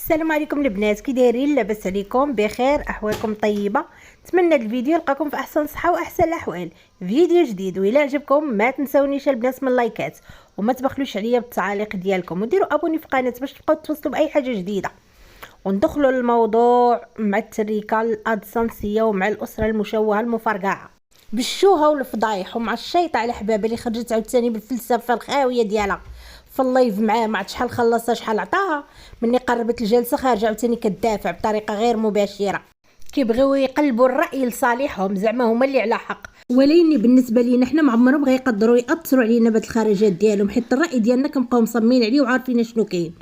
السلام عليكم البنات، كي دايرين؟ لاباس عليكم؟ بخير؟ احوالكم طيبه؟ نتمنى الفيديو يلقاكم في احسن صحه واحسن الاحوال. فيديو جديد، وإلا عجبكم ما تنسونيش البنات من اللايكات، وما تبخلوش عليا بالتعاليق ديالكم، وديروا ابوني في القناه باش تبقاو توصلوا باي حاجه جديده. وندخلوا للموضوع مع التريكه الادسنسيه ومع الاسره المشوهه المفرقعه بالشوهه والفضايح، ومع الشيطه على حبابه اللي خرجت عاوتاني بالفلسفه الخاويه ديالها في اللايف معاه. ما عرفت شحال خلصها شحال عطاها. مني قربت الجلسه خارجه عاوتاني كتدافع بطريقه غير مباشره، كيبغيو يقلبوا الراي لصالحهم، زعما هما اللي على حق. ولكن بالنسبه لينا حنا ما عمرهم غيقدروا ياثروا علينا بهاد الخرجات ديالهم، حيت الراي ديالنا كنبقاو مصممين عليه وعارفين شنو كاين.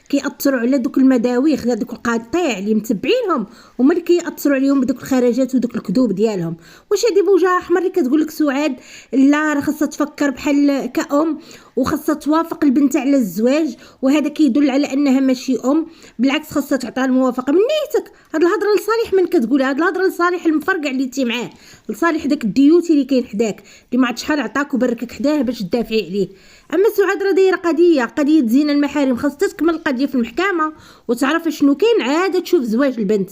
كيأثروا على دوك المداويخ، هذوك القطيع اللي متبعينهم، هما اللي كيأثروا عليهم بدوك الخرجات ودوك الكذوب ديالهم. واش هادي بوجه احمر اللي كتقول لك سعاد لا راه خاصها تفكر بحال كأم وخاصها توافق البنت على الزواج، وهذا كيدل على انها ماشي ام، بالعكس خاصها تعطيها الموافقه من نيتك. هاد الهضره لصالح من كتقولها؟ هاد الهضره لصالح المفرقع اللي انت معاه، لصالح داك الديوتي اللي كاين حداك اللي ما عرفت شحال عطاك وبركك حداه باش تدافعي عليه. اما سعاد راه دايره قضيه زينه المحارم، خاصها تكمل القضيه في المحكمه وتعرف شنو كاين، عاد تشوف زواج البنت،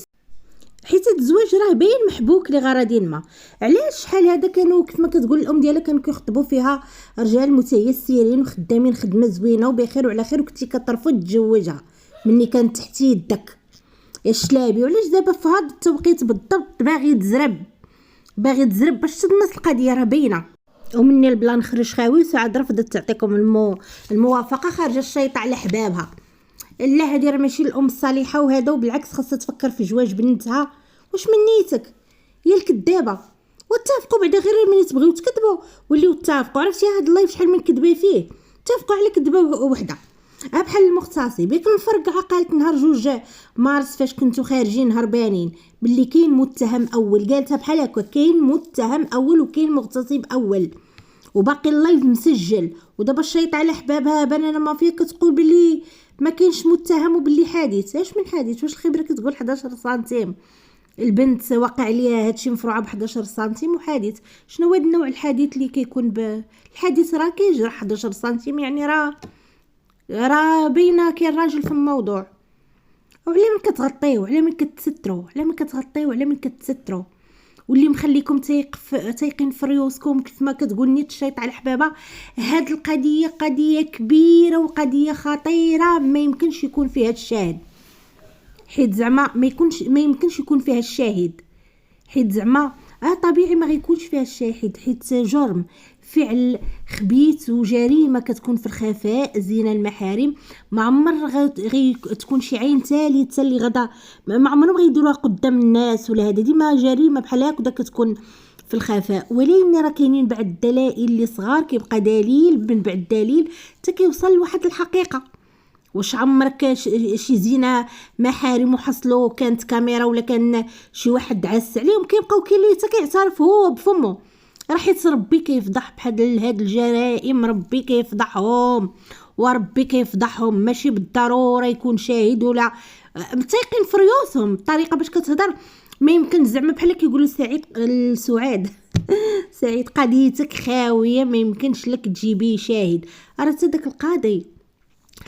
حيت الزواج راه باين محبوك لغرض ما. علاش شحال هذا كانوا كيف ما كتقول الام ديالها كانوا كيخطبوا فيها رجال متيسرين وخدامين خدمه زوينه وبخير وعلى خير، وكنتي كترفض تزوجها مني كانت تحت يدك يا شلابي. وعلاش دابا في هذا التوقيت بالضبط باغي تزرب باش تدمس القضيه؟ راه باينه. ومني البلان خرج خاوي، سعاد رفضت تعطيكم الموافقه، خارجه الشيطه على حبابها. لا هذه راه ماشي الام الصالحه وهذا، وبالعكس خاصها تفكر في زواج بنتها. واش من نيتك يا الكذابه؟ واتفقوا بعدا غير ملي تبغيو تكذبوا وليو اتفقوا. عرفتي هاد اللايف شحال من كذبه فيه؟ اتفقوا على كذبه وحده بحال المغتصي. بيك نفرقع قالت نهار 2 مارس فاش كنتو خارجين هربانين باللي كاين متهم اول، قالتها بحال هكا، كاين متهم اول وكاين مغتصب اول، وباقي اللايف مسجل. ودابا الشيط على حبابها بنانا مافيا كتقول باللي ما كاينش متهم وباللي حادث. اش من حادث؟ واش الخبره كتقول 11 سنتيم البنت واقع عليها هادشي مفروعه ب 11 سنتيم وحادث؟ شنو هاد النوع الحديث اللي كيكون الحديث راه كيجرح 11 سنتيم، يعني راه باينه كاين راجل في الموضوع. وعلى من كتغطيو، على من كتستروا، على من كتغطيو، على من كتستروا، واللي مخليكم تايقين في ريوسكم كيف ما كتقول نيت الشيط على حبابها. هاد القضيه قضيه كبيره وقضيه خطيره، ما يمكنش يكون فيها الشاهد، حيت زعما ما يمكنش يكون فيها الشاهد، حيت زعما طبيعي ما غيكونش فيها الشاهد، حيت جرم فعل خبيث وجريمه كتكون في الخفاء، زينه المحارم. ما عمر تكون شي عين ثالثه اللي غدا، ما عمرهم غيديروها قدام الناس ولا هذا، ديما جريمه بحال هكذا كتكون في الخفاء. ولكن راه كاينين بعض الدلائل اللي صغار كيبقى دليل من بعد دليل حتى كيوصل لواحد الحقيقه. واش عمرك شي زينه محارم وحصلوا كانت كاميرا ولا كان شي واحد عس عليهم كيبقاو كاين اللي حتى كيعترف هو بفمه؟ راح ربي كيفضح بحال هاد الجرائم، ربي كيفضحهم وربي كيفضحهم. ماشي بالضروره يكون شاهد ولا متيقين في ريوسهم. الطريقه باش كتهضر ما يمكن، زعما بحال كيقولوا سعاد سعيد قضيتك خاويه، ما يمكنش لك تجيبي شاهد. راه حتى داك القاضي،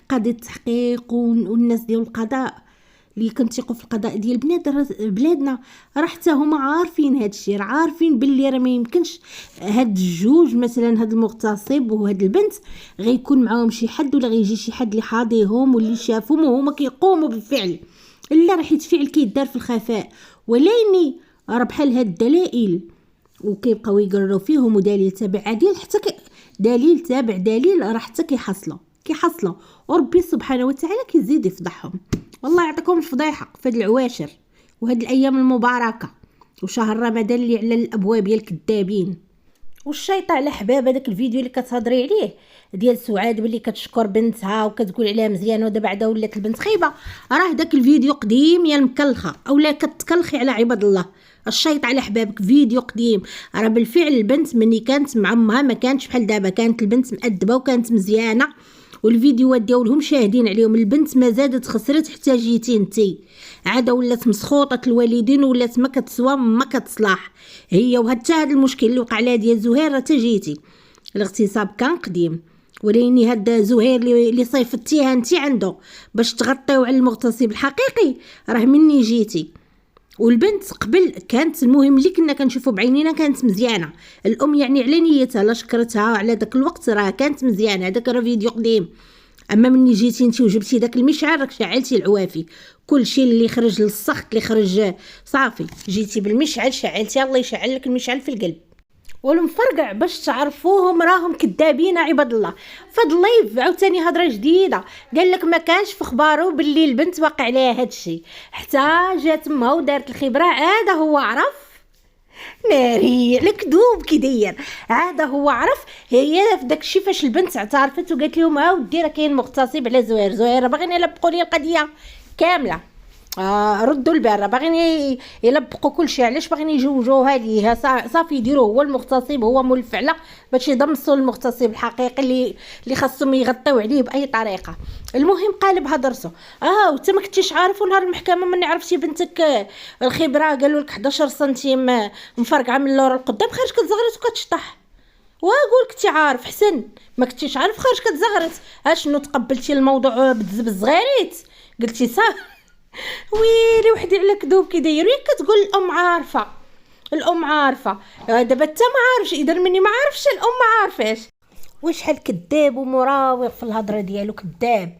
قاضي التحقيق والناس ديال القضاء اللي كنتيقوا في القضاء ديال بلادنا، راه حتى هما عارفين هاد الشيء، راه عارفين باللي راه ما يمكنش هاد الجوج مثلا، هاد المغتصب وهاد البنت غيكون معاهم شي حد ولا غيجي شي حد اللي حاضيهم واللي شافهم وهما كيقوموا بالفعل، الا راه حيت فعل كيدار في الخفاء. ولكن راه بحال هاد الدلائل وكيبقاو يقرروا فيهم، ودليل تابع عديل حتى دليل تابع دليل راه حتى كيحصلوا وربي سبحانه وتعالى كيزيد يفضحهم. والله يعطيكم الفضيحه في هاد العواشر وهاد الايام المباركه وشهر رمضان اللي على الابواب ديال الكذابين. والشيطه على حباب هذاك الفيديو اللي كتهضري عليه ديال سعاد باللي كتشكر بنتها وكتقول عليها مزيانه ودابا بعدا ولات البنت خايبه، راه داك الفيديو قديم يا المكلخه اولا كتكلخي على عباد الله. الشيط على حبابك فيديو قديم. راه بالفعل البنت مني كانت مع امها ما كانتش بحال دابا، كانت البنت مؤدبه وكانت مزيانه، والفيديوهات ديالهم شاهدين عليهم. البنت ما زادت خسرت حتى جيتي نتي، عاده ولات مسخوطه الوالدين ولات ما كتسوى ما كتصلاح هي. وحتى هذا المشكل اللي وقع لها ديال زهير حتى جيتي، الاغتصاب كان قديم وليني هاد زهير اللي صيفتيها انت عنده باش تغطيو على المغتصب الحقيقي راه مني جيتي. والبنت قبل كانت المهم اللي كنا كنشوفوا بعينينا كانت مزيانه، الام يعني على نيتها لا شكرتها على داك الوقت راه كانت مزيانه. هذاك راه فيديو قديم. اما مني جيتي انت وجبتي داك المشعل راك شعلتي العوافي، كلشي اللي خرج للسخط اللي خرج صافي جيتي بالمشعل شعلتي، الله يشعل لك المشعل في القلب. والمفرقع باش تعرفوهم راهم كذابين عباد الله. فهاد اللايف عاوتاني هضره جديده، قال لك ما كانش في خبارو باللي البنت واقع عليها هادشي، حتى جات امها ودارت الخبره عاد هو عرف. ناري على كذوب كي داير، عاد هو عرف. هي في داكشي فاش البنت اعترفت وقالت لهم ها ودي راه كاين مغتصب على زهير باغيين يلبقوا لي القضيه كامله. ردوا البال، باغيين يلبقوا كل شيء. علاش باغيين يجوجوها ليه؟ صافي يديروا هو المغتصب، هو مول الفعله باش يضمسوا المغتصب الحقيقي اللي خاصهم يغطيو عليه باي طريقه. المهم قالب هضرته. وانت ما كنتيش عارف نهار المحكمه من عرفتي بنتك الخبره قالوا لك 11 سنتيم مفرقعه من اللور القدام خرج كتزغرت وكتشطح. واقول كنتي عارف حسن، ما كنتيش عارف خرج كتزغرت. شنو تقبلتي الموضوع بالزغاريت قلتي صافي. ويلي وحدي على كذوب كي داير. وياك كتقول الام عارفه، الام عارفه، دابا انت ما عارفش، اذا مني ما عارفش الام ما عارفاش. وشحال كذاب ومراوغ في الهضره ديالو كذاب.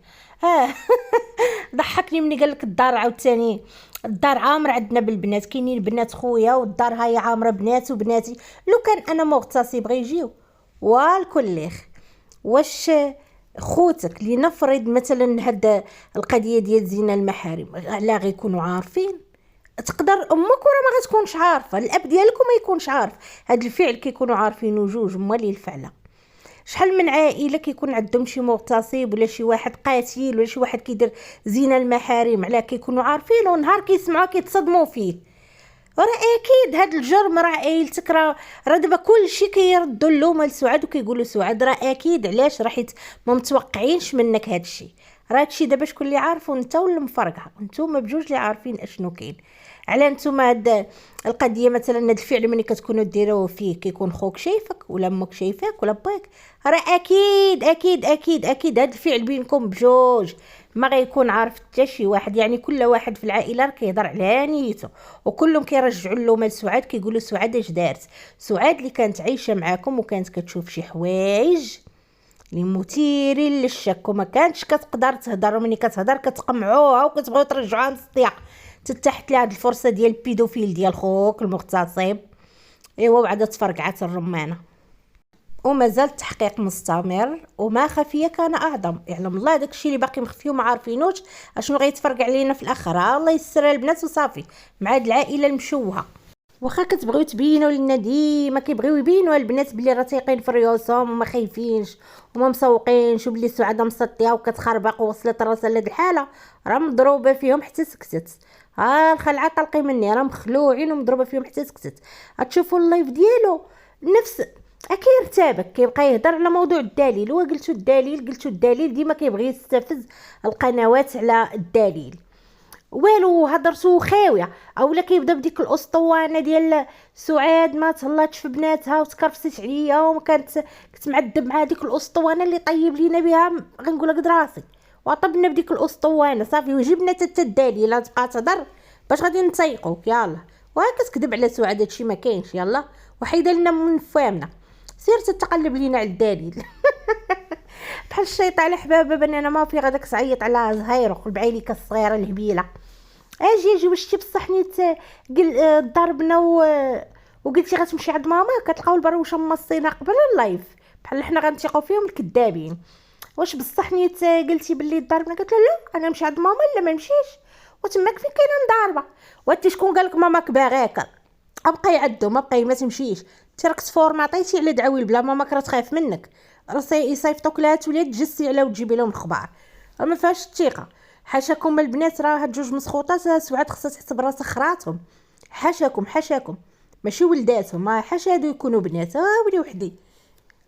ضحكني ملي قال لك الدار عاوتاني الدار عامره عندنا بالبنات، كاينين بنات خويا والدار هاي عامره بنات وبناتي. لو كان انا مغتصب غيجيو والكليخ. واش خوتك اللي نفرض مثلا هاد القضيه ديال زنا المحارم لا غيكونوا عارفين؟ تقدر امك ولا ما غتكونش عارفه، الاب ديالك ما يكونش عارف. هاد الفعل كيكونوا عارفين وجوج مالي الفعله. شحال من عائله كيكون عندهم شي مغتصب ولا شي واحد قاتل ولا شي واحد كيدير زنا المحارم على كيكونوا عارفين، ونهار كيسمعوا كيتصدموا فيه. راه اكيد هاد الجرم راه عائلتك راه دابا كلشي كيردوا اللومه لسعاد وكيقولوا سعاد راه اكيد. علاش؟ راه حيت ما متوقعينش منك هادشي. راه هادشي دابا شكون اللي عارفو؟ انت ولا المفرقعه؟ نتوما بجوج اللي عارفين اشنو كاين. على نتوما هاد القضيه مثلا هاد الفعل ملي كتكونوا ديروه فيه كيكون خوك شايفك ولا امك شايفاك ولا باك، راه اكيد اكيد اكيد اكيد هاد الفعل بينكم بجوج ما غيكون عارف حتى شي واحد. يعني كل واحد في العائله كيهضر على نيته، وكلهم كيرجعوا اللومه لسعاد كيقولوا سعاد اش دارت. سعاد اللي كانت عايشه معاكم وكانت كتشوف شي حوايج اللي مثيرين للشك وما كانتش كتقدر تهضر، ومني كتهضر كتقمعوها وكتبغيو ترجعوها للسطيح. تتاحت لها هاد الفرصه ديال البيدوفيل ديال خوك المغتصب. ايوا وعاد تفرقعات الرمانه. ومازال التحقيق مستمر وما خفيه كان اعظم. يعلم الله داكشي اللي باقي مخفي وما عارفينوش اشنو غيتفرقع علينا في الاخر. الله يسر البنات وصافي مع هاد العائله المشوهه. واخا كتبغيو تبينوا لنا ديما كيبغيو يبينوا البنات بلي راه تايقين في ريوسهم وما خايفينش وما مسوقينش وبلي سعاده مسطيه وكتخربق ووصلت راسها لهاد الحاله، راه مضروبه فيهم حتى سكتت. الخلعه طلقي مني راه مخلوعين ومضروبه فيهم حتى سكتت. غتشوفوا اللايف ديالو نفس ارتبك كيبقى يهضر على موضوع الدليل. وقلتو الدليل ديما كيبغي يستفز القنوات على الدليل. والو هضرتو خاويه. اولا كيبدا بديك الاسطوانه ديال سعاد ما تهلاش في بناتها وتكرفست عليا وما كنت معذب مع ديك الاسطوانه اللي طيب لينا بها غنقول لك دراسي وطبنا بديك الاسطوانه صافي وجبنا حتى الدليل. لا تبقى تهضر باش غادي نتيقوك يلا. وكتكذب على سعاد هادشي ما كاينش. يلا وحيده لنا من فهمنا، سير تتقلب لينا على الدليل. بحال الشيطان حبابه بنانا ما في غداك تعيط على زهير وقلب عينيك الصغيره الهبيله. اجي واش تي بصح نيت ضربنا وقلتي غتمشي عند ماما كتلقاو البروشه مصينا قبل اللايف بحال حنا غنثيقوا فيهم الكذابين. واش بصح نيت قلتي باللي ضربنا؟ قلت لا انا نمشي عند ماما لا ما نمشيش. وتماك فين كاينه مضاربه؟ وانت شكون قالك ماماك باغاك؟ ابقاي عندو ما بقاي ما تمشيش. انت راك تفورماطيتي على دعاوي بلا ماماك راه تخاف منك. راه يصيفطوك لها تولي تجسي على وتجيبي لهم الخبار. ما فيهاش الثقه. حاشاكم البنات راه هاد جوج مسخوطات سعاد خصها تحسب راسها خراتهم. حاشاكم ماشي ولداتهم. ما حاشا هادو يكونوا بنات.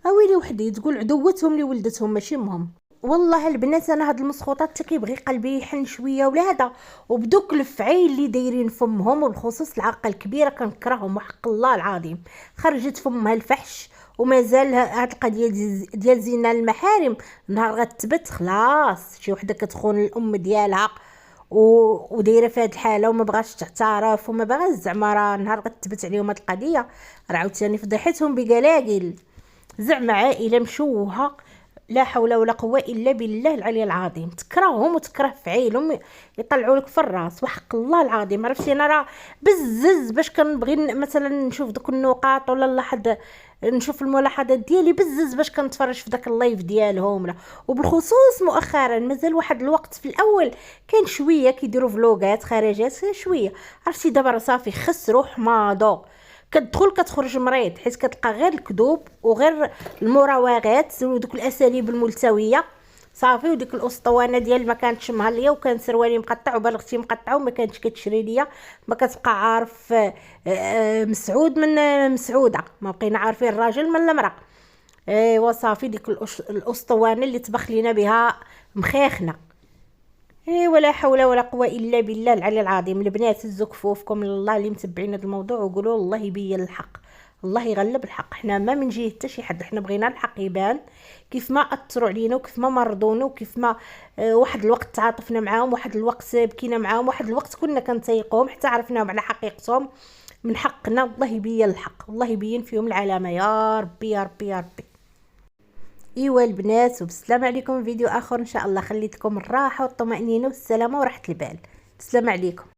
ويلي وحدي تقول عدوتهم اللي ولدتهم ماشي امهم. والله البنات انا هاد المسخوطات حتى كيبغي قلبي يحن شويه ولا هذا. وبدوك الفعيل اللي دايرين فمهم وبالخصوص العاقه الكبيره كنكرههم وحق الله العظيم. خرجت فمها الفحش ومازال هاد القضيه ديال زنا المحارم نهار غتثبت خلاص شي وحده كتخون الام ديالها ودايره في هاد الحاله وما بغاش تعترف وما باغاش زعما راه نهار غتثبت عليهم هاد القضيه راه عاوتاني فضيحتهم بقلاقل. زعما عائله مشوهه لا حول ولا قوه الا بالله العلي العظيم. تكرههم وتكره فعيلهم يطلعوا لك في الراس وحق الله العظيم. عرفتي انا راه بزز باش كنبغي مثلا نشوف دوك النقاط ولا نلاحظ نشوف الملاحظات ديالي بزز باش كنتفرج في داك اللايف ديالهم لا. وبالخصوص مؤخرا مازال واحد الوقت في الاول كان شويه كيديروا فلوغات خارجات شويه. عرفتي دابا راه صافي خسروا حماضو كتدخل كتخرج مريض حيت كتلقى غير الكذوب وغير المراوغات ودوك الاساليب الملتويه صافي. وديك الاسطوانه ديال ما كانتش مهليه وكان سروالي مقطع وبلغتي مقطع وما كانتش كتشري ليا ما كتبقى عارف مسعود من مسعوده ما بقينا عارفين الراجل من المراه. ايوا صافي ديك الاسطوانه اللي طبخ لينا بها مخيخنا. ولا حول ولا قوه الا بالله العلي العظيم. البنات هزوا كفوفكم لله اللي متبعين هذا الموضوع وقولوا الله يبين الحق الله يغلب الحق. حنا ما من جهه حتى شي حد حنا بغينا الحق يبان كيف ما اثروا علينا وكيف ما مرضونا وكيف ما واحد الوقت تعاطفنا معاهم واحد الوقت بكينا معاهم واحد الوقت كنا كنتيقوهم حتى عرفناهم على حقيقتهم. من حقنا الله يبين الحق الله يبين فيهم العلامه يا ربي يا ربي يا ربي. ايوا البنات وبسلام عليكم فيديو اخر ان شاء الله. خليتكم الراحه والطمانينه والسلامه وراحه البال. تسلم عليكم.